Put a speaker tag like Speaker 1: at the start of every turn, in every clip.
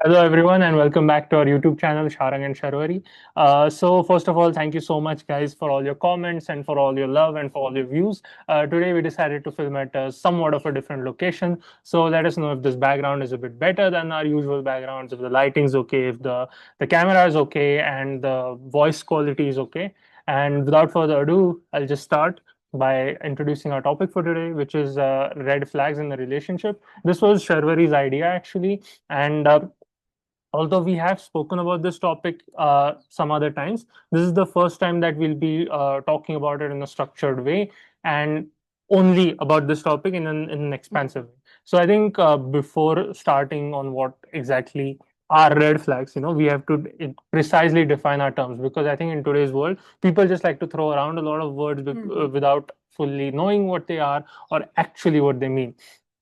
Speaker 1: Hello, everyone, and welcome back to our YouTube channel, Sharang and Sharwari. So, first of all, thank you so much, guys, for all your comments and for all your love and for all your views. Today, we decided to film at somewhat of a different location. So, let us know if this background is a bit better than our usual backgrounds, if the lighting's okay, if the camera is okay, and the voice quality is okay. And without further ado, I'll just start by introducing our topic for today, which is red flags in the relationship. This was Sharwari's idea, actually. And although we have spoken about this topic some other times, this is the first time that we'll be talking about it in a structured way and only about this topic in an expansive way. So I think before starting on what exactly are red flags, we have to precisely define our terms, because I think in today's world, people just like to throw around a lot of words without fully knowing what they are or actually what they mean.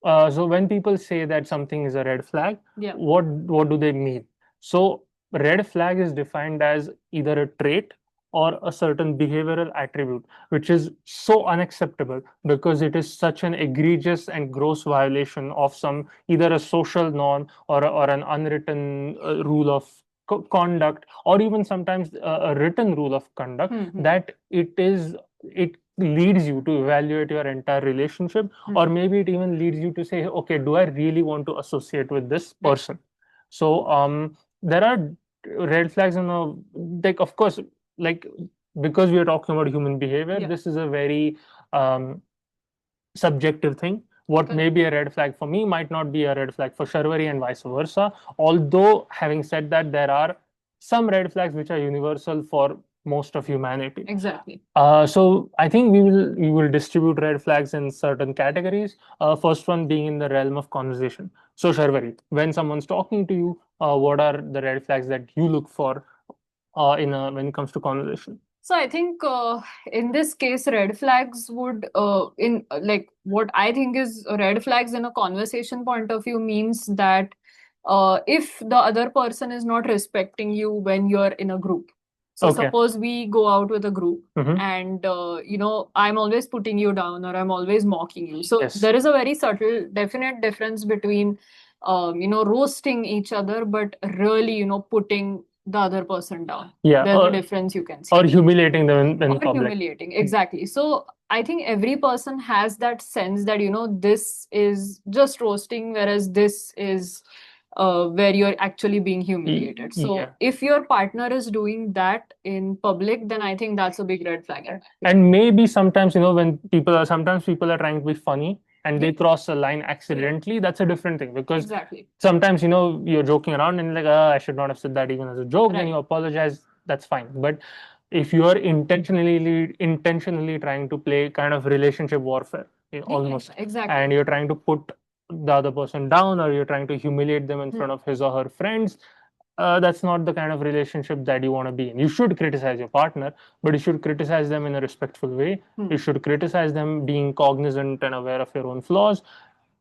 Speaker 1: So when people say that something is a red flag,
Speaker 2: Yeah.
Speaker 1: what do they mean? So red flag is defined as either a trait or a certain behavioral attribute which is so unacceptable because it is such an egregious and gross violation of some either a social norm or an unwritten rule of conduct, or even sometimes a written rule of conduct, that it leads you to evaluate your entire relationship, or maybe it even leads you to say, okay, do I really want to associate with this person? So there are red flags in a, like, of course, like, because we are talking about human behavior,
Speaker 2: Yeah.
Speaker 1: this is a very um, subjective thing. What may
Speaker 2: Correct.
Speaker 1: be a red flag for me might not be a red flag for Sharwari, and vice versa. Although, having said that, there are some red flags which are universal for most of humanity.
Speaker 2: Exactly.
Speaker 1: So I think we will distribute red flags in certain categories. First one being in the realm of conversation. So Sharwari, when someone's talking to you, what are the red flags that you look for when it comes to conversation?
Speaker 2: So I think in this case, red flags would in like what I think is red flags in a conversation point of view means that if the other person is not respecting you when you're in a group. So
Speaker 1: Okay.
Speaker 2: suppose we go out with a group
Speaker 1: Mhm.
Speaker 2: and I'm always putting you down or I'm always mocking you. So
Speaker 1: Yes.
Speaker 2: there is a very subtle, definite difference between roasting each other, but really putting the other person down.
Speaker 1: Yeah.
Speaker 2: There's a difference you can see.
Speaker 1: Or humiliating them in
Speaker 2: Or
Speaker 1: public.
Speaker 2: humiliating, exactly. So I think every person has that sense that this is just roasting, whereas this is where you're actually being humiliated. So
Speaker 1: Yeah.
Speaker 2: if your partner is doing that in public, then I think that's a big red flag.
Speaker 1: And maybe sometimes, when sometimes people are trying to be funny and they
Speaker 2: Yeah.
Speaker 1: cross a line accidentally, that's a different thing, because
Speaker 2: Exactly.
Speaker 1: sometimes, you're joking around and like, I should not have said that even as a joke, then
Speaker 2: Right.
Speaker 1: you apologize, that's fine. But if you are intentionally trying to play kind of relationship warfare, almost,
Speaker 2: Exactly.
Speaker 1: and you're trying to put the other person down, or you're trying to humiliate them in front of his or her friends, that's not the kind of relationship that you want to be in. You should criticize your partner, but you should criticize them in a respectful way. You should criticize them being cognizant and aware of your own flaws,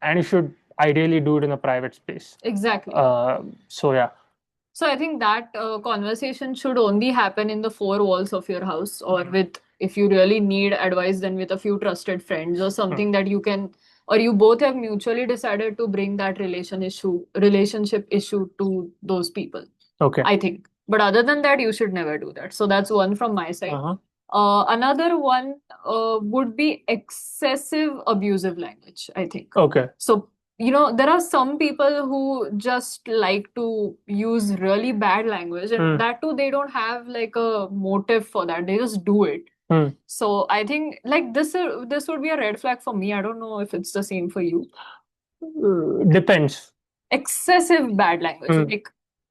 Speaker 1: and you should ideally do it in a private space.
Speaker 2: Exactly.
Speaker 1: So yeah.
Speaker 2: So I think that conversation should only happen in the four walls of your house, or with, if you really need advice, then with a few trusted friends or something that you can, or you both have mutually decided to bring that relationship issue to those people.
Speaker 1: Okay.
Speaker 2: I think. But other than that, you should never do that. So that's one from my side. Another one would be excessive abusive language, I think.
Speaker 1: Okay.
Speaker 2: So there are some people who just like to use really bad language, and that too, they don't have like a motive for that. They just do it. So I think like this would be a red flag for me. I don't know if it's the same for you.
Speaker 1: Depends.
Speaker 2: Excessive bad language. Like,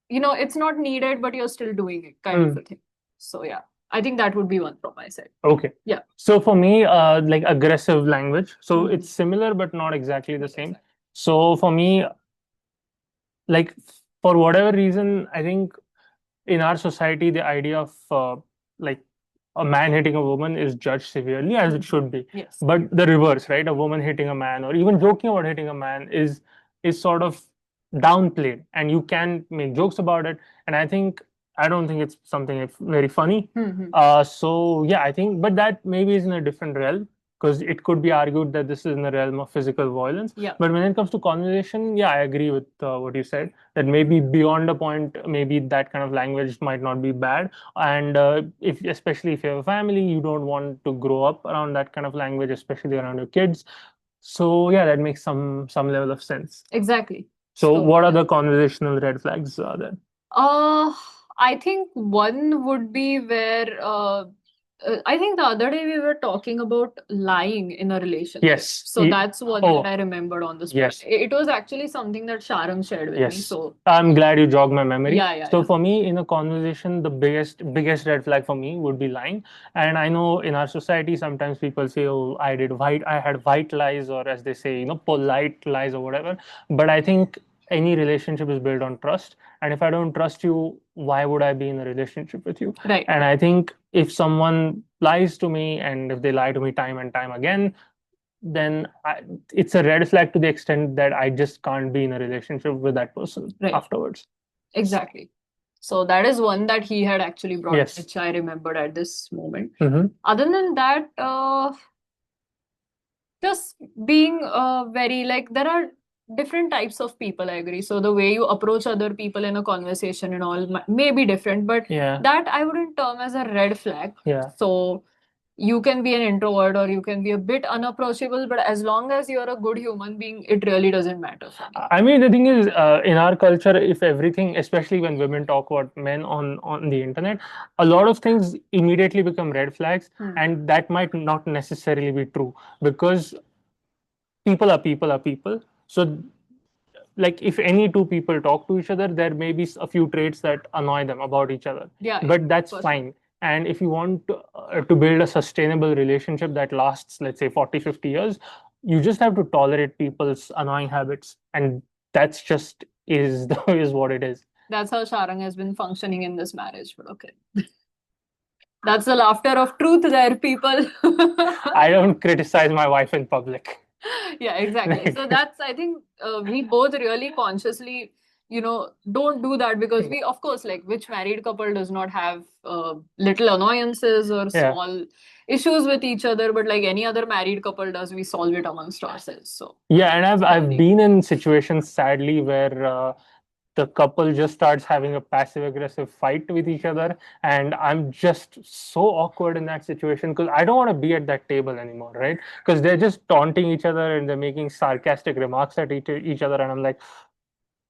Speaker 2: it's not needed, but you're still doing it, kind of a thing. So yeah, I think that would be one from my side.
Speaker 1: Okay.
Speaker 2: Yeah.
Speaker 1: So for me, like aggressive language. So it's similar, but not exactly the same. So for me, like, for whatever reason, I think in our society, the idea of like a man hitting a woman is judged severely, as it should be.
Speaker 2: Yes.
Speaker 1: But the reverse, right? A woman hitting a man, or even joking about hitting a man, is sort of downplayed, and you can make jokes about it. And I don't think it's something very funny. So yeah, I think, but that maybe is in a different realm. because it could be argued that this is in the realm of physical violence.
Speaker 2: Yeah.
Speaker 1: But when it comes to conversation, yeah, I agree with what you said, that maybe beyond a point, maybe that kind of language might not be bad. And if especially if you have a family, you don't want to grow up around that kind of language, especially around your kids. So yeah, that makes some level of sense.
Speaker 2: Exactly.
Speaker 1: So
Speaker 2: So,
Speaker 1: what are the conversational red flags then?
Speaker 2: Uh, I think one would be where I think the other day we were talking about lying in a relationship.
Speaker 1: Yes.
Speaker 2: So that's one
Speaker 1: Oh,
Speaker 2: that I remembered on the spot.
Speaker 1: yes.
Speaker 2: It was actually something that Sharon shared with me.
Speaker 1: Yes.
Speaker 2: So
Speaker 1: I'm glad you jogged my memory.
Speaker 2: yeah.
Speaker 1: So for me, in a conversation, the biggest red flag for me would be lying. And I know in our society, sometimes people say, "Oh, I had white lies," or as they say, polite lies or whatever. But I think any relationship is built on trust. And if I don't trust you, why would I be in a relationship with you?
Speaker 2: Right.
Speaker 1: And I think if someone lies to me, and if they lie to me time and time again, then it's a red flag to the extent that I just can't be in a relationship with that person
Speaker 2: Right.
Speaker 1: afterwards.
Speaker 2: Exactly. So that is one that he had actually brought,
Speaker 1: Yes.
Speaker 2: which I remembered at this moment.
Speaker 1: Mm-hmm.
Speaker 2: Other than that, just being very like there are different types of people, I agree. So the way you approach other people in a conversation and all may be different, but
Speaker 1: Yeah.
Speaker 2: that I wouldn't term as a red flag.
Speaker 1: Yeah.
Speaker 2: So you can be an introvert or you can be a bit unapproachable, but as long as you're a good human being, it really doesn't matter for me.
Speaker 1: I mean, the thing is, in our culture, if everything, especially when women talk about men on the internet, a lot of things immediately become red flags, and that might not necessarily be true, because people are people. So like if any two people talk to each other, there may be a few traits that annoy them about each other.
Speaker 2: Yeah,
Speaker 1: but that's
Speaker 2: for sure.
Speaker 1: fine. And if you want to build a sustainable relationship that lasts, let's say 40-50 years, you just have to tolerate people's annoying habits, and that's just is what it is.
Speaker 2: That's how Sharang has been functioning in this marriage, but okay. That's the laughter of truth there, people.
Speaker 1: I don't criticize my wife in public.
Speaker 2: Yeah, exactly. So that's, I think, we both really consciously, don't do that, because we, of course, like which married couple does not have little annoyances or
Speaker 1: Yeah.
Speaker 2: small issues with each other, but like any other married couple does, we solve it amongst ourselves. So
Speaker 1: Yeah, and I've been in situations, sadly, where the couple just starts having a passive aggressive fight with each other, and I'm just so awkward in that situation, because I don't want to be at that table anymore, right? Because they're just taunting each other and they're making sarcastic remarks at each other, and I'm like,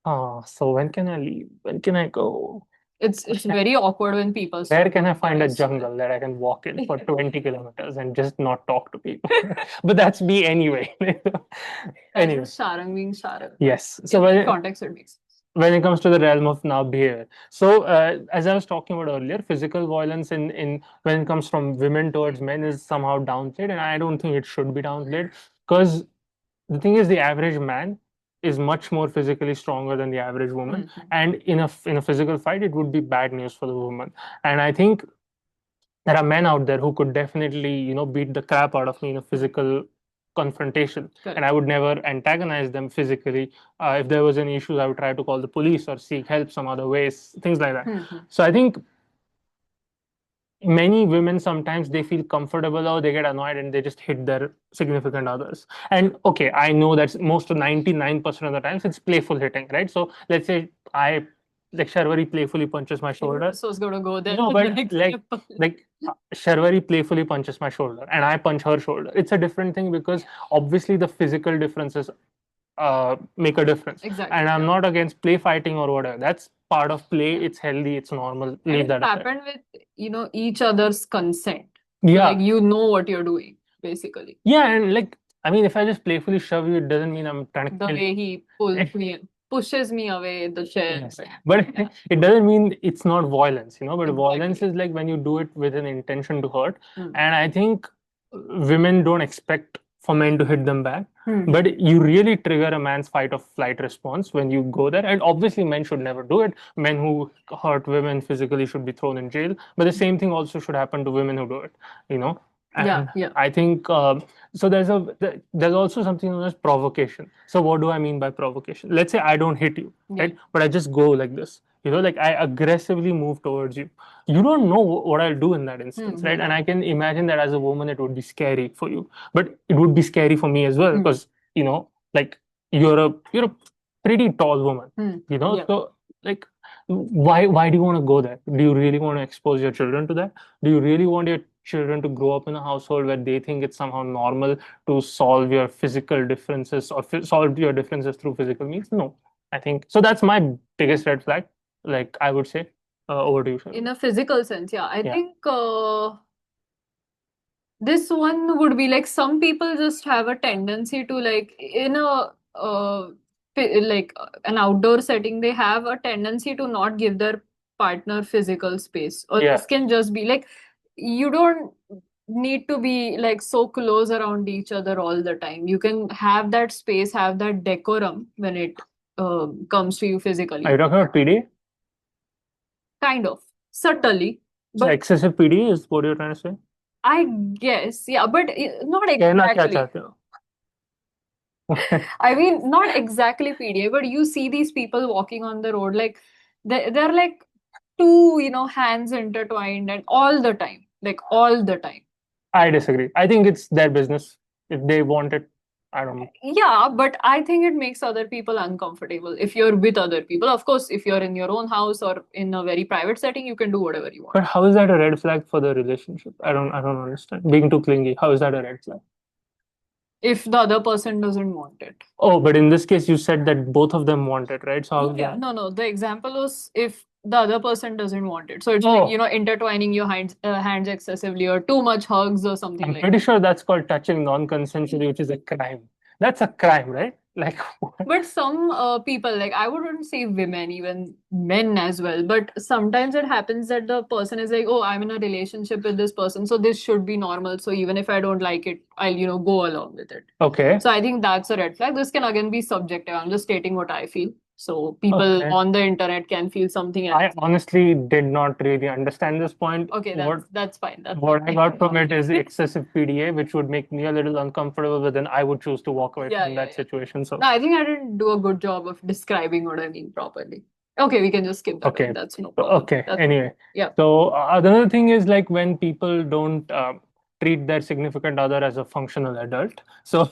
Speaker 1: oh, so when can I leave? When can I go?
Speaker 2: it's very awkward when people
Speaker 1: Where
Speaker 2: start
Speaker 1: can I
Speaker 2: doing
Speaker 1: find a
Speaker 2: fights.
Speaker 1: jungle that I can walk in for 20 kilometers and just not talk to people? But that's me anyway. Anyway.
Speaker 2: That's just Sharang being Sharang.
Speaker 1: Yes. So
Speaker 2: In
Speaker 1: when
Speaker 2: that context, it makes sense.
Speaker 1: When it comes to the realm of now behavior, so as I was talking about earlier, physical violence in when it comes from women towards men is somehow downplayed, and I don't think it should be downplayed, because the thing is, the average man is much more physically stronger than the average woman. And in a physical fight, it would be bad news for the woman. And I think there are men out there who could definitely beat the crap out of me in a physical confrontation.
Speaker 2: Correct.
Speaker 1: And I would never antagonize them physically. If there was any issues, I would try to call the police or seek help some other ways, things like that. So I think many women, sometimes they feel comfortable or they get annoyed and they just hit their significant others. And okay, I know that's most of 99% of the times it's playful hitting, right? So let's say I like Sharvari playfully punches my shoulder.
Speaker 2: So it's gonna go there.
Speaker 1: No, but like Sharvari playfully punches my shoulder and I punch her shoulder. It's a different thing, because obviously the physical differences make a difference.
Speaker 2: Exactly.
Speaker 1: And I'm not against play fighting or whatever. That's part of play. It's healthy. It's normal. Leave that aside.
Speaker 2: Happened with each other's consent.
Speaker 1: Yeah.
Speaker 2: So, like you know what you're doing, basically.
Speaker 1: Yeah, and like I mean, if I just playfully shove you, it doesn't mean I'm trying to
Speaker 2: The
Speaker 1: kill you.
Speaker 2: way he pushes me away the chair.
Speaker 1: Yes. But it doesn't mean it's not violence, but violence is like when you do it with an intention to hurt. And I think women don't expect for men to hit them back, but you really trigger a man's fight or flight response when you go there. And obviously men should never do it. Men who hurt women physically should be thrown in jail, but the same thing also should happen to women who do it. And
Speaker 2: Yeah.
Speaker 1: I think so. There's also something known as provocation. So what do I mean by provocation? Let's say I don't hit you, right? But I just go like this. like I aggressively move towards you. You don't know what I'll do in that instance, right? And
Speaker 2: Yeah.
Speaker 1: I can imagine that as a woman, it would be scary for you, but it would be scary for me as well because, like you're a pretty tall woman,
Speaker 2: Yeah.
Speaker 1: so like, why do you want to go there? Do you really want to expose your children to that? Do you really want your children to grow up in a household where they think it's somehow normal to solve your physical differences or solve your differences through physical means? No, I think so. That's my biggest red flag. Like I would say, over to you,
Speaker 2: In
Speaker 1: Sharma.
Speaker 2: a physical sense, yeah. I
Speaker 1: Yeah,
Speaker 2: think this one would be like some people just have a tendency to like in a an outdoor setting, they have a tendency to not give their partner physical space. Or
Speaker 1: yeah.
Speaker 2: this can just be like you don't need to be like so close around each other all the time. You can have that space, have that decorum when it comes to you
Speaker 1: Are
Speaker 2: physically.
Speaker 1: you talking about PD?
Speaker 2: Kind of subtly,
Speaker 1: So
Speaker 2: but
Speaker 1: excessive PD is what you're trying to say?
Speaker 2: I guess, yeah, but not
Speaker 1: कहना क्या
Speaker 2: exactly.
Speaker 1: चाहते हो?
Speaker 2: I mean, not exactly PDA, but you see these people walking on the road, like they're like two, hands intertwined and all the time, like all the time.
Speaker 1: I disagree. I think it's their business. If they want it, I don't know.
Speaker 2: Yeah, but I think it makes other people uncomfortable if you're with other people. Of course, if you're in your own house or in a very private setting, you can do whatever you want.
Speaker 1: But how is that a red flag for the relationship? I don't understand. Being too clingy, how is that a red flag?
Speaker 2: If the other person doesn't want it.
Speaker 1: Oh, but in this case, you said that both of them want it, right? So how is
Speaker 2: Yeah,
Speaker 1: that?
Speaker 2: no. The example was if the other person doesn't want it. So it's
Speaker 1: Oh,
Speaker 2: like, intertwining your hands excessively or too much hugs or something
Speaker 1: I'm
Speaker 2: like
Speaker 1: pretty
Speaker 2: that.
Speaker 1: sure that's called touching non-consensually, which is a crime. That's a crime, right? Like,
Speaker 2: But some people, like I wouldn't say women, even men as well, but sometimes it happens that the person is like, oh, I'm in a relationship with this person, so this should be normal. So even if I don't like it, I'll, go along with it.
Speaker 1: okay,
Speaker 2: So I think that's a red flag. This can again be subjective. I'm just stating what I feel. So people
Speaker 1: okay.
Speaker 2: on the internet can feel something else.
Speaker 1: I honestly did not really understand this point.
Speaker 2: Okay, that's fine. That's
Speaker 1: What I got from it
Speaker 2: fine.
Speaker 1: is excessive PDA, which would make me a little uncomfortable, but then I would choose to walk away
Speaker 2: Yeah,
Speaker 1: from
Speaker 2: yeah,
Speaker 1: that
Speaker 2: yeah.
Speaker 1: situation. So,
Speaker 2: No, I think I didn't do a good job of describing what I mean properly. Okay, we can just skip that
Speaker 1: okay.
Speaker 2: one. That's no problem.
Speaker 1: Okay.
Speaker 2: That's
Speaker 1: Anyway,
Speaker 2: yeah.
Speaker 1: so another thing is like when people don't treat their significant other as a functional adult. So,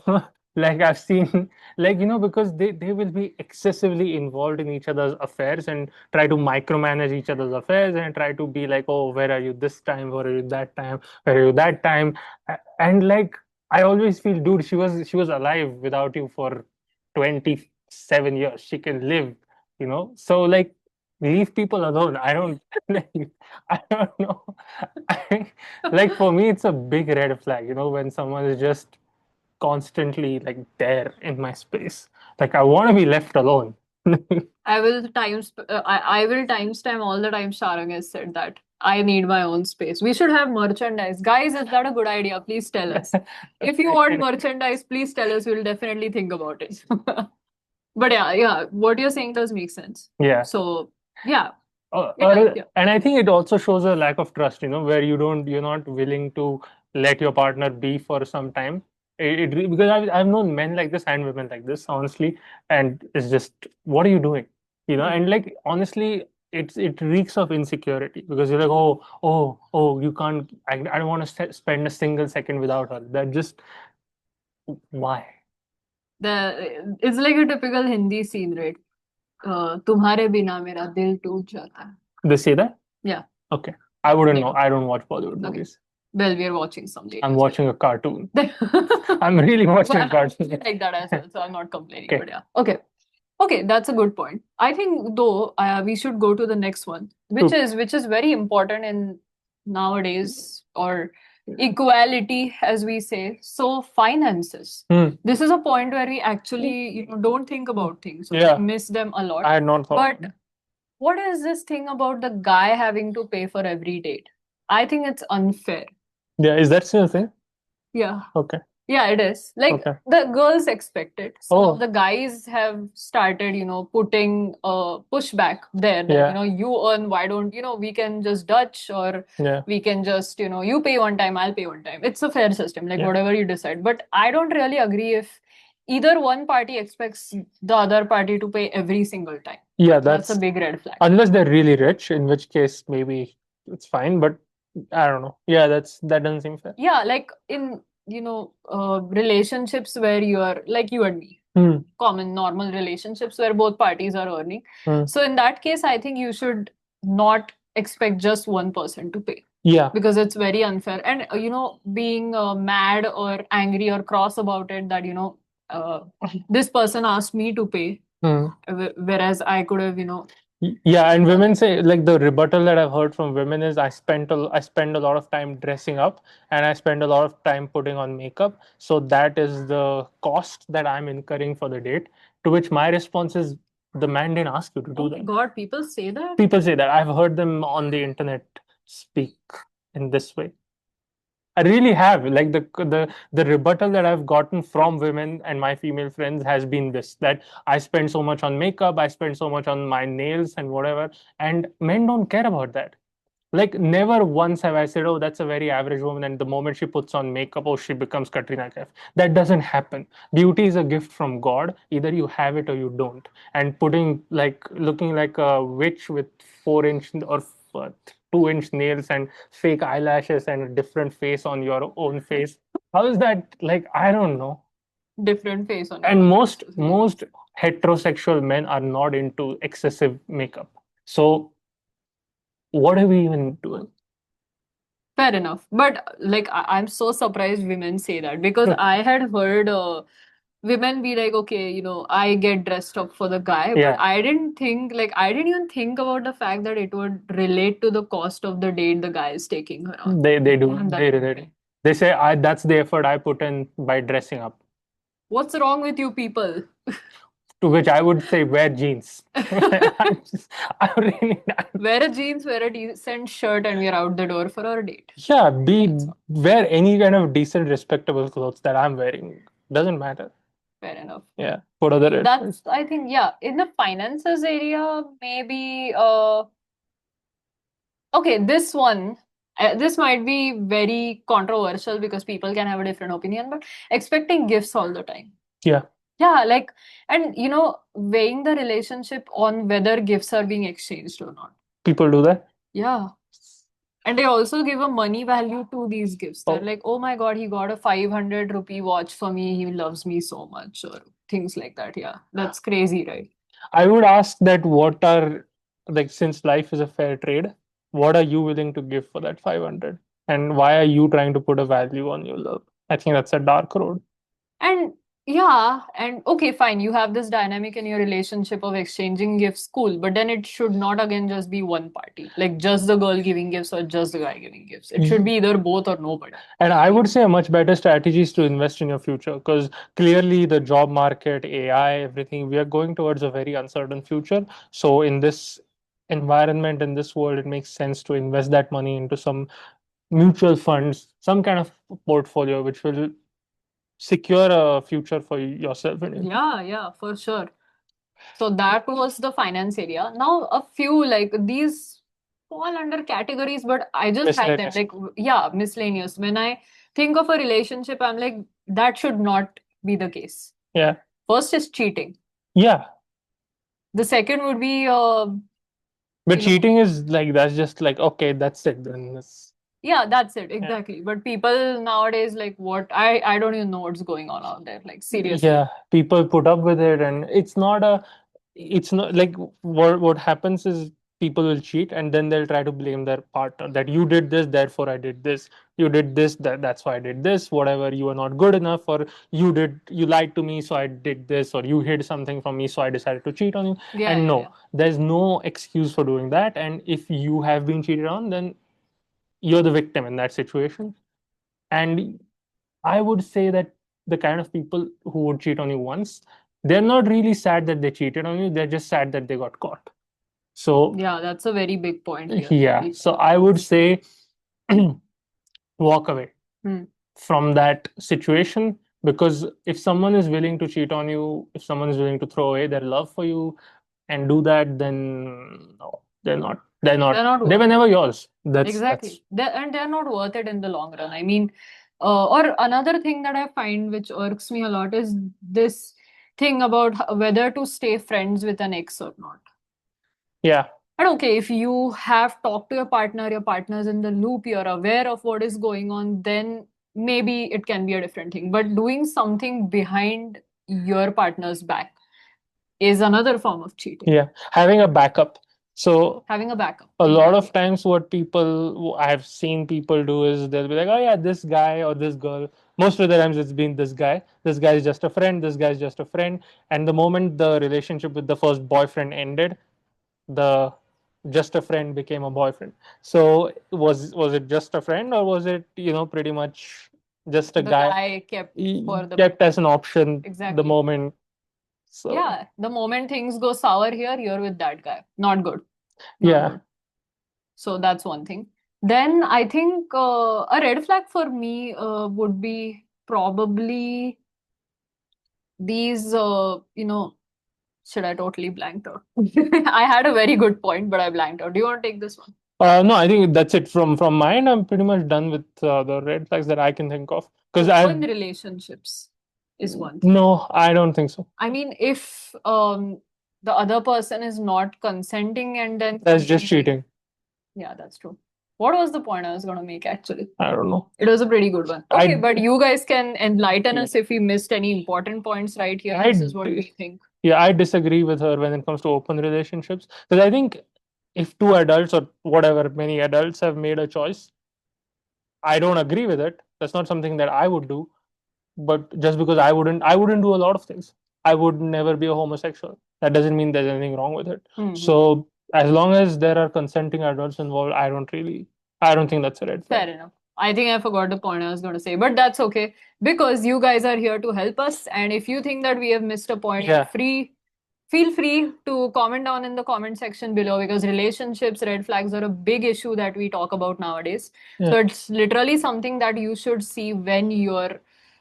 Speaker 1: like I've seen, like, because they will be excessively involved in each other's affairs and try to micromanage each other's affairs and try to be like, oh, where are you this time? Where are you that time? Where are you that time? And like, I always feel, dude, she was alive without you for 27 years. She can live, So like, leave people alone. I don't, I don't know. Like for me, it's a big red flag, when someone is just constantly like there in my space. Like I want to be left alone.
Speaker 2: I will I will timestamp all the time Sharang has said that I need my own space. We should have merchandise. Guys, is that a good idea? Please tell us. If you want merchandise, please tell us. We'll definitely think about it. But yeah, what you're saying does make sense.
Speaker 1: Yeah.
Speaker 2: So yeah, yeah.
Speaker 1: And I think it also shows a lack of trust, where you're not willing to let your partner be for some time. Because I've known men like this and women like this, honestly, and it's just, what are you doing? And like honestly, it reeks of insecurity because you're like, oh, you can't. I don't want to spend a single second without her. That just why?
Speaker 2: It's like a typical Hindi scene, right? तुम्हारे बिना मेरा दिल टूट जाता है.
Speaker 1: They say that?
Speaker 2: Yeah.
Speaker 1: Okay. I wouldn't
Speaker 2: Like,
Speaker 1: know. I don't watch Bollywood
Speaker 2: okay.
Speaker 1: movies.
Speaker 2: Well, we are watching some
Speaker 1: I'm
Speaker 2: latest
Speaker 1: watching a cartoon.
Speaker 2: film.
Speaker 1: I'm really watching a
Speaker 2: Well,
Speaker 1: cartoon.
Speaker 2: like that as well, so I'm not complaining.
Speaker 1: Okay.
Speaker 2: But yeah. Okay, that's a good point. I think though we should go to the next one, which is very important in nowadays or equality, as we say. So finances. This is a point where we actually don't think about things.
Speaker 1: Yeah.
Speaker 2: We miss them a lot.
Speaker 1: I had not thought.
Speaker 2: But what is this thing about the guy having to pay for every date? I think it's unfair.
Speaker 1: Yeah, is that still a thing?
Speaker 2: Yeah.
Speaker 1: Okay.
Speaker 2: Yeah, it is. Like
Speaker 1: Okay.
Speaker 2: the girls expect it. So
Speaker 1: Oh.
Speaker 2: the guys have started, putting pushback there that,
Speaker 1: Yeah.
Speaker 2: you earn, why don't, we can just Dutch or
Speaker 1: Yeah.
Speaker 2: we can just, you pay one time, I'll pay one time. It's a fair system, like
Speaker 1: Yeah.
Speaker 2: whatever you decide. But I don't really agree either one party expects the other party to pay every single time.
Speaker 1: Yeah,
Speaker 2: That's a
Speaker 1: that's
Speaker 2: big red flag.
Speaker 1: unless they're really rich, in which case maybe it's fine. But I don't know. Yeah, that doesn't seem fair.
Speaker 2: Yeah, like in, relationships where you are like you and me,
Speaker 1: Hmm.
Speaker 2: common normal relationships where both parties are earning.
Speaker 1: Hmm.
Speaker 2: So in that case, I think you should not expect just one person to pay
Speaker 1: Yeah.
Speaker 2: because it's very unfair. And being mad or angry or cross about it that uh, this person asked me to pay,
Speaker 1: Hmm.
Speaker 2: whereas I could have
Speaker 1: Yeah, and
Speaker 2: done
Speaker 1: women
Speaker 2: it.
Speaker 1: say like the rebuttal that I've heard from women is I spend a lot of time dressing up and I spend a lot of time putting on makeup. So that is the cost that I'm incurring for the date. To which my response is the man didn't ask you to do
Speaker 2: Oh my
Speaker 1: that.
Speaker 2: God, people say that?
Speaker 1: People say that. I've heard them on the internet speak in this way. I really have. Like the rebuttal that I've gotten from women and my female friends has been this, that I spend so much on makeup, I spend so much on my nails and whatever, and men don't care about that. Like never once have I said, "Oh, that's a very average woman," and the moment she puts on makeup, oh, she becomes Katrina Kaif. That doesn't happen. Beauty is a gift from God. Either you have it or you don't. And putting like looking like a witch with 4 inch or 2 inch nails and fake eyelashes and a different face on your own face. How is that? Like I don't know.
Speaker 2: Different face on your
Speaker 1: And
Speaker 2: own
Speaker 1: most
Speaker 2: face.
Speaker 1: most heterosexual men are not into excessive makeup. So what are we even doing?
Speaker 2: Fair enough. But like I'm so surprised women say that because I had heard women be like, okay, I get dressed up for the guy, but
Speaker 1: Yeah.
Speaker 2: I didn't even think about the fact that it would relate to the cost of the date the guy is taking her on.
Speaker 1: They do.
Speaker 2: Damn,
Speaker 1: They
Speaker 2: that's
Speaker 1: relate.
Speaker 2: insane.
Speaker 1: They say I that's the effort I put in by dressing up.
Speaker 2: What's wrong with you people?
Speaker 1: To which I would say wear jeans. I really
Speaker 2: Wear a jeans, wear a decent shirt, and we're out the door for our date.
Speaker 1: yeah, wear any kind of decent, respectable clothes that I'm wearing. Doesn't matter.
Speaker 2: Fair enough.
Speaker 1: Yeah. What other red flags?
Speaker 2: That's, I think, yeah, in the finances area, maybe, okay, this one, this might be very controversial because people can have a different opinion, but expecting gifts all the time.
Speaker 1: Yeah.
Speaker 2: Yeah, like, and weighing the relationship on whether gifts are being exchanged or not.
Speaker 1: People do that.
Speaker 2: Yeah. And they also give a money value to these gifts. They're
Speaker 1: Oh,
Speaker 2: like, oh my God, he got a 500 rupee watch for me. He loves me so much, or things like that. Yeah, that's crazy, right?
Speaker 1: I would ask that what are like since life is a fair trade, what are you willing to give for that 500? And why are you trying to put a value on your love? I think that's a dark road.
Speaker 2: And yeah, and okay, fine, you have this dynamic in your relationship of exchanging gifts, cool, but then it should not again just be one party, like just the girl giving gifts or just the guy giving gifts. It should be either both or nobody.
Speaker 1: And I would say a much better strategy is to invest in your future because clearly the job market, AI, everything, we are going towards a very uncertain future. So in this environment, in this world, it makes sense to invest that money into some mutual funds, some kind of portfolio which will secure a future for yourself and your
Speaker 2: Yeah, for sure. So that was the finance area. Now a few like these fall under categories, but I just had them
Speaker 1: miscellaneous.
Speaker 2: like yeah, miscellaneous. When I think of a relationship, I'm like, that should not be the case.
Speaker 1: Yeah.
Speaker 2: First is cheating.
Speaker 1: Yeah.
Speaker 2: The second would be
Speaker 1: But
Speaker 2: you know,
Speaker 1: cheating is like that's just like okay, that's it. Then that's
Speaker 2: yeah, that's it,
Speaker 1: yeah.
Speaker 2: exactly. But people nowadays like what I don't even know what's going on out there. Like seriously.
Speaker 1: Yeah, people put up with it, and it's not like what happens is people will cheat and then they'll try to blame their partner that you did this, therefore I did this. You did this, that's why I did this. Whatever, you are not good enough, or you lied to me, so I did this, or you hid something from me, so I decided to cheat on you.
Speaker 2: Yeah,
Speaker 1: And
Speaker 2: yeah,
Speaker 1: no,
Speaker 2: yeah.
Speaker 1: there's no excuse for doing that. And if you have been cheated on, then you're the victim in that situation. And I would say that the kind of people who would cheat on you once, they're not really sad that they cheated on you. They're just sad that they got caught. So,
Speaker 2: Yeah, that's a very big point here.
Speaker 1: yeah. So I would say walk away
Speaker 2: Hmm.
Speaker 1: from that situation because if someone is willing to cheat on you, if someone is willing to throw away their love for you and do that, then no, they're not. They're
Speaker 2: They're
Speaker 1: not.
Speaker 2: not
Speaker 1: They
Speaker 2: worth
Speaker 1: were
Speaker 2: it.
Speaker 1: never yours. That's
Speaker 2: Exactly. And they're not worth it in the long run. I mean, Or another thing that I find which irks me a lot is this thing about whether to stay friends with an ex or not.
Speaker 1: Yeah.
Speaker 2: And okay, if you have talked to your partner's in the loop, you're aware of what is going on, then maybe it can be a different thing. But doing something behind your partner's back is another form of cheating.
Speaker 1: Yeah, having a backup. So
Speaker 2: Having a backup.
Speaker 1: a lot of
Speaker 2: Exactly.
Speaker 1: times what people I've seen people do is they'll be like, oh yeah, this guy or this girl. Most of the times it's been this guy. This guy is just a friend. This guy is just a friend. And the moment the relationship with the first boyfriend ended, the just a friend became a boyfriend. So was it just a friend, or was it, pretty much just a
Speaker 2: The
Speaker 1: guy
Speaker 2: guy kept for the
Speaker 1: kept as an option the
Speaker 2: exactly.
Speaker 1: moment? So
Speaker 2: Yeah, the moment things go sour here, you're with that guy. Not good. Not
Speaker 1: yeah.
Speaker 2: good. So that's one thing. Then I think a red flag for me would be probably these, should I totally blanked out? I had a very good point, but I blanked out. Do you want to take this one?
Speaker 1: No, I think that's it from mine. I'm pretty much done with the red flags that I can think of because
Speaker 2: Open
Speaker 1: I've
Speaker 2: relationships is one thing.
Speaker 1: no, I don't think so.
Speaker 2: I mean, if the other person is not consenting and then
Speaker 1: That's just
Speaker 2: cheating.
Speaker 1: cheating.
Speaker 2: Yeah, that's true. What was the point I was going to make actually?
Speaker 1: I don't know.
Speaker 2: It was a pretty good one. Okay,
Speaker 1: I
Speaker 2: but you guys can enlighten us if we missed any important points right here.
Speaker 1: I
Speaker 2: This is what we think.
Speaker 1: yeah, I disagree with her when it comes to open relationships because I think if two adults or whatever many adults have made a choice, I don't agree with it. That's not something that I would do. But just because I wouldn't do a lot of things. I would never be a homosexual. That doesn't mean there's anything wrong with it. So as long as there are consenting adults involved, I don't think that's a red flag.
Speaker 2: Fair enough. I think I forgot the point I was going to say, but that's okay because you guys are here to help us. And if you think that we have missed a point,
Speaker 1: Yeah.
Speaker 2: feel free to comment down in the comment section below because relationships, red flags are a big issue that we talk about nowadays.
Speaker 1: Yeah.
Speaker 2: So it's literally something that you should see when you're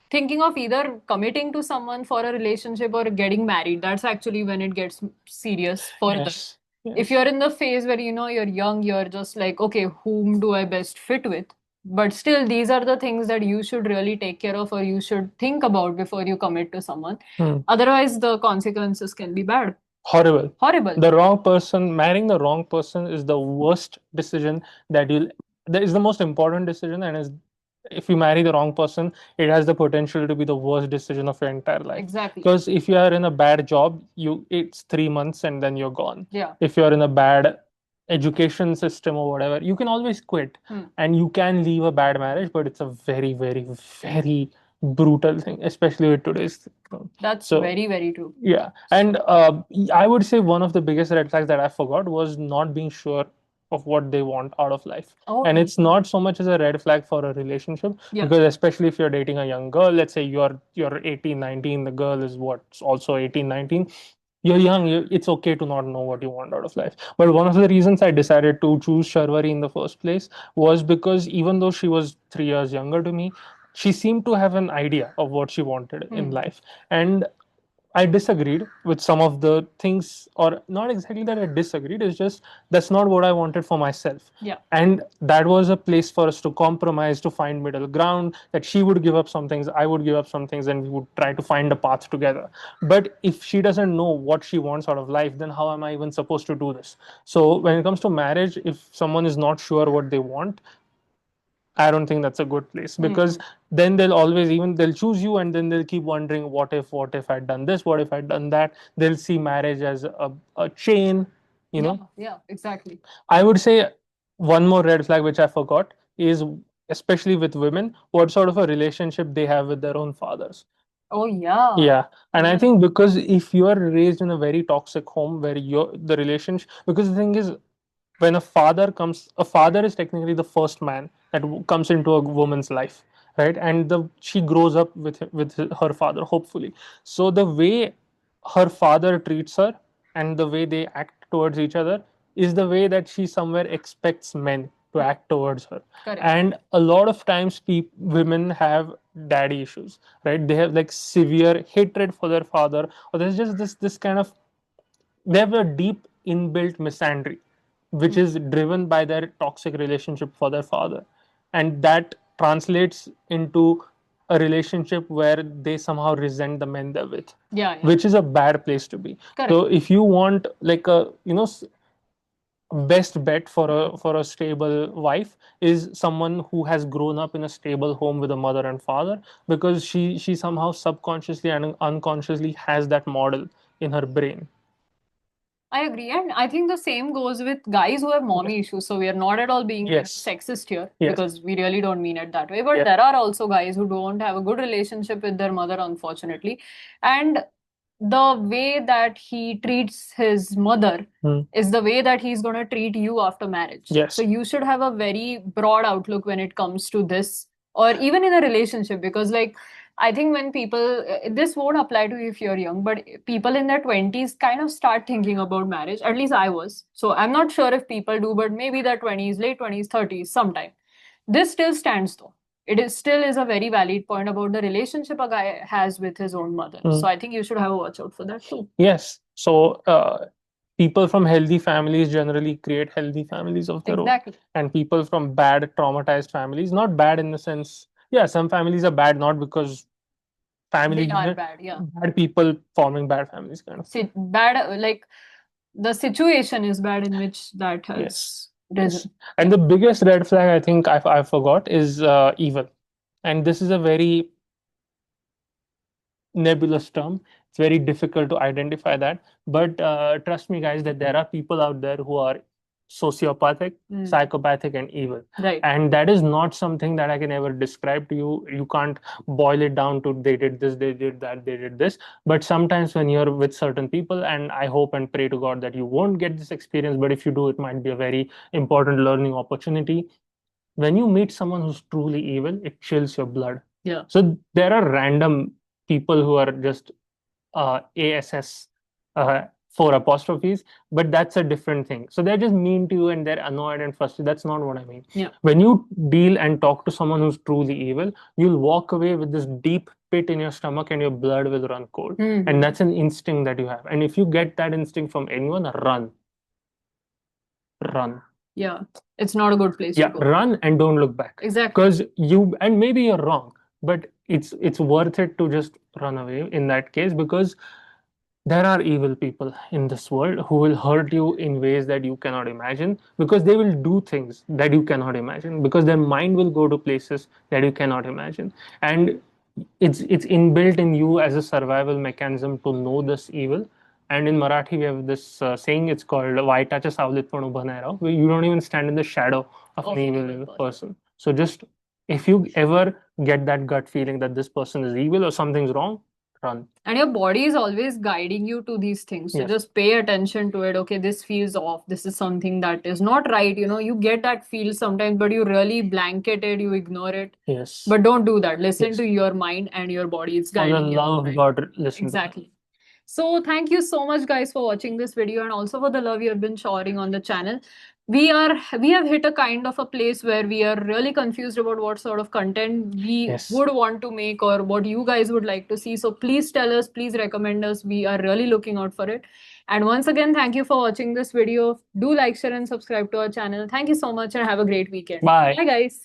Speaker 2: thinking of either committing to someone for a relationship or getting married. That's actually when it gets serious further.
Speaker 1: Yes.
Speaker 2: If you're in the phase where you're young, you're just like, okay, whom do I best fit with? But still, these are the things that you should really take care of or you should think about before you commit to someone. Otherwise, the consequences can be bad.
Speaker 1: Horrible.
Speaker 2: Horrible.
Speaker 1: Marrying the wrong person is the worst decision that is the most important decision, and is if you marry the wrong person, it has the potential to be the worst decision of your entire life.
Speaker 2: Exactly.
Speaker 1: Because if you are in a bad job, it's 3 months and then you're gone.
Speaker 2: Yeah.
Speaker 1: If you're in a bad education system or whatever, you can always quit and you can leave a bad marriage, but it's a very, very, very brutal thing, especially with today's.
Speaker 2: That's
Speaker 1: So
Speaker 2: very, very true.
Speaker 1: yeah, and I would say one of the biggest red flags that I forgot was not being sure of what they want out of life.
Speaker 2: Oh,
Speaker 1: And it's not so much as a red flag for a relationship because especially if you're dating a young girl, let's say you're 18, 19, the girl is what also 18, 19. You're young, it's okay to not know what you want out of life. But one of the reasons I decided to choose Sharwari in the first place was because even though she was 3 years younger to me, she seemed to have an idea of what she wanted in life. And I disagreed with some of the things, or not exactly that I disagreed, it's just that's not what I wanted for myself.
Speaker 2: Yeah.
Speaker 1: And that was a place for us to compromise, to find middle ground, that she would give up some things, I would give up some things, and we would try to find a path together. But if she doesn't know what she wants out of life, then how am I even supposed to do this? So when it comes to marriage, if someone is not sure what they want, I don't think that's a good place because then they'll choose you and then they'll keep wondering what if I'd done this, what if I'd done that. They'll see marriage as a chain, you know.
Speaker 2: Yeah, exactly.
Speaker 1: I would say one more red flag which I forgot is, especially with women, what sort of a relationship they have with their own fathers.
Speaker 2: Oh, yeah.
Speaker 1: Yeah. And I think because if you are raised in a very toxic home where the relationship, because the thing is, when a father is technically the first man that comes into a woman's life, right? And she grows up with her father, hopefully. So the way her father treats her and the way they act towards each other is the way that she somewhere expects men to act towards her.
Speaker 2: Correct.
Speaker 1: And a lot of times women have daddy issues, right? They have like severe hatred for their father, or there's just this kind of, they have a deep inbuilt misandry which is driven by their toxic relationship for their father, and that translates into a relationship where they somehow resent the men they're with,
Speaker 2: Yeah, yeah.
Speaker 1: which is a bad place to be.
Speaker 2: Correct.
Speaker 1: So if you want like a best bet for a stable wife is someone who has grown up in a stable home with a mother and father, because she somehow subconsciously and unconsciously has that model in her brain.
Speaker 2: I agree, and I think the same goes with guys who have mommy issues. So we are not at all being
Speaker 1: Yes.
Speaker 2: sexist here,
Speaker 1: Yes.
Speaker 2: because we really don't mean it that way. But
Speaker 1: Yes.
Speaker 2: there are also guys who don't have a good relationship with their mother, unfortunately. And the way that he treats his mother is the way that he's going to treat you after marriage.
Speaker 1: Yes.
Speaker 2: So you should have a very broad outlook when it comes to this, or even in a relationship, because like I think when people, this won't apply to you if you're young, but people in their 20s kind of start thinking about marriage. At least I was. So I'm not sure if people do, but maybe their 20s, late 20s, 30s, sometime. This still stands though. It is still is a very valid point about the relationship a guy has with his own mother. So I think you should have a watch out for that too.
Speaker 1: Yes. So people from healthy families generally create healthy families of their
Speaker 2: Exactly.
Speaker 1: own, and people from bad traumatized families, not bad in the sense, yeah, some families are bad not because family
Speaker 2: They are bad, yeah.
Speaker 1: bad people forming bad families kind of.
Speaker 2: Bad, like the situation is bad in which that has
Speaker 1: Yes.
Speaker 2: risen.
Speaker 1: Yes. And the biggest red flag I think I forgot is evil, and this is a very nebulous term. It's very difficult to identify that, but trust me guys that there are people out there who are sociopathic, psychopathic, and evil.
Speaker 2: Right.
Speaker 1: And that is not something that I can ever describe to you. You can't boil it down to they did this, they did that, they did this. But sometimes when you're with certain people, and I hope and pray to God that you won't get this experience, but if you do, it might be a very important learning opportunity. When you meet someone who's truly evil, it chills your blood.
Speaker 2: Yeah.
Speaker 1: So there are random people who are just ASS, four apostrophes, but that's a different thing. So they're just mean to you and they're annoyed and frustrated. That's not what I mean.
Speaker 2: Yeah.
Speaker 1: When you deal and talk to someone who's truly evil, you'll walk away with this deep pit in your stomach and your blood will run cold. And that's an instinct that you have. And if you get that instinct from anyone, run. Run.
Speaker 2: Yeah. It's not a good place
Speaker 1: Yeah,
Speaker 2: to go.
Speaker 1: run and don't look back.
Speaker 2: Exactly.
Speaker 1: Because and maybe you're wrong, but it's worth it to just run away in that case, because there are evil people in this world who will hurt you in ways that you cannot imagine, because they will do things that you cannot imagine, because their mind will go to places that you cannot imagine. And it's inbuilt in you as a survival mechanism to know this evil. And in Marathi, we have this saying, it's called "Vaitacha Savlit पण उभं नाही राहावं," where you don't even stand in the shadow of an evil person. So just if you ever get that gut feeling that this person is evil or something's wrong, run.
Speaker 2: And your body is always guiding you to these things. So
Speaker 1: Yes.
Speaker 2: just pay attention to it. Okay, this feels off. This is something that is not right. You know, you get that feel sometimes, but you really blanket it, you ignore it.
Speaker 1: Yes.
Speaker 2: But don't do that. Listen
Speaker 1: Yes.
Speaker 2: to your mind and your body. It's
Speaker 1: For the
Speaker 2: guiding you.
Speaker 1: love of
Speaker 2: Right?
Speaker 1: God, listen.
Speaker 2: Exactly. So thank you so much guys for watching this video, and also for the love you have been showering on the channel. We have hit a kind of a place where we are really confused about what sort of content we
Speaker 1: Yes.
Speaker 2: would want to make, or what you guys would like to see. So please tell us, please recommend us. We are really looking out for it. And once again, thank you for watching this video. Do like, share, and subscribe to our channel. Thank you so much and have a great weekend.
Speaker 1: Bye.
Speaker 2: Bye guys.